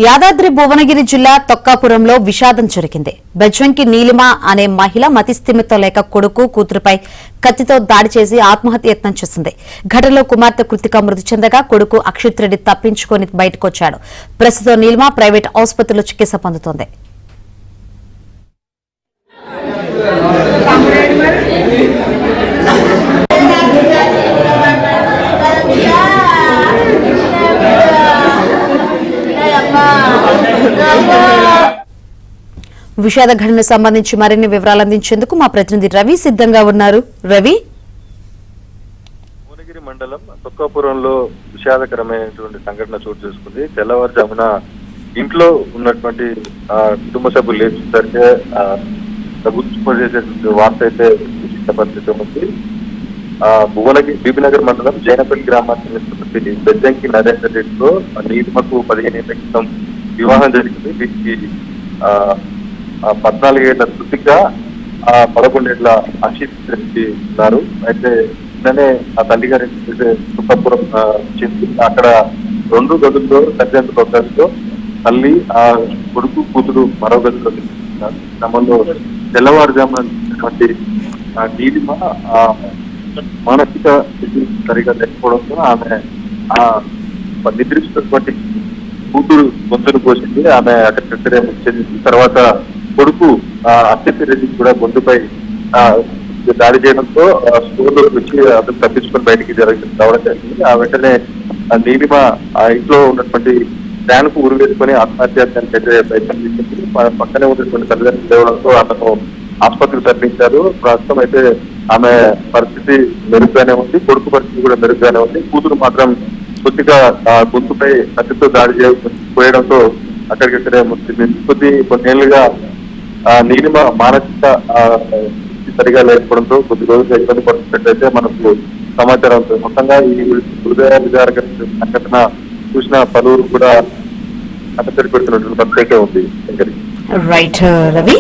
యాదాద్రి భువనగిరి జిల్లా తొక్కాపురంలో విషాదం జరిగింది. బెజ్వంకి నీలిమ అనే మహిళ మతిస్థిమితం లేక కొడుకు కూతురుపై కత్తితో దాడి చేసి ఆత్మహత్య యత్నం చేసింది. ఘటనలో కుమార్తె కృతిక మృతి చెందగా కొడుకు అక్షిత్ రెడ్డి తప్పించుకొని బయటకొచ్చాడు. ప్రస్తుతం నీలిమ ప్రైవేట్ ఆసుపత్రిలో చికిత్స పొందుతోంది. విషాద ఘటనకు సంబంధించి మరిన్ని వివరాలు అందించేందుకు మా ప్రతినిధి రవి సిద్ధంగా ఉన్నారు. రవి, భువనగిరి మండలం తొక్కాపురంలో విషాదకరమైనటువంటి సంఘటన చోటు చేసుకుంది. తెల్లవారుజామున ఇంట్లో ఉన్నటువంటి కుటుంబ సభ్యులు లేచేసరికి చేసేటువంటి వార్త అయితే పరిస్థితి ఉంది. భువనగిరి బీబీనగర్ మండలం జైనపల్లి గ్రామానికి బెజ్జంకి నరేందర్ రెడ్డితో నీలిమకు 15 ఏళ్ల క్రితం వివాహం జరిగింది. వీటికి 14 ఏళ్ల కృతిక, 11 ఏళ్ల అక్షిత్ రెడ్డి ఉన్నారు. అయితే నిన్ననే ఆ తల్లి గారి సుఖపురం చెంది అక్కడ 2 గదుల్లో తల్లిదండ్రులు ఒక గదిలో, తల్లి ఆ కొడుకు కూతురు మరో గదిలో తిరుగుతున్నారు. క్రమంలో తెల్లవారుజామున నీలిమ మానసిక స్థితి సరిగా లేకపోవడంతో ఆమె నిద్రిస్తున్నటువంటి కూతురు గొంతును కోసింది. ఆమె అక్కడికక్కడే మృతి చెందింది. తర్వాత కొడుకు అక్షిత్ రెడ్డి కూడా గొంతుపై దాడి చేయడంతో స్టోర్లోకి వచ్చి అతను తప్పించుకొని బయటికి రావడం జరిగింది. ఆ వెంటనే నీలిమ ఆ ఇంట్లో ఉన్నటువంటి ఫ్యాన్ కు ఉరి వేసుకొని ఆత్మహత్యానికి అయితే ప్రయత్నం చేసింది. పక్కనే ఉన్నటువంటి తల్లిదండ్రులు లేవడంతో అతను ఆసుపత్రికి తరలించారు. ప్రస్తుతం అయితే ఆమె పరిస్థితి మెరుగ్గానే ఉంది, కొడుకు పరిస్థితి కూడా మెరుగ్గానే ఉంది. కూతురు మాత్రం కొద్దిగా గొంతుపై కత్తితో దాడి పోయడంతో అక్కడికక్కడే మృతి. కొన్నేళ్లుగా నీలిమ మానసిక సరిగా లేకపోవడంతో కొద్ది రోజులు ఇబ్బంది పడుతున్నట్టయితే మనకు సమాచారం ఉంటుంది. మొత్తంగా ఈ హృదయ విదారక సంఘటన చూసిన పలువురు కూడా అతడి పెడుతున్నటువంటి పరిస్థితి ఉంది. రైట్ రవి.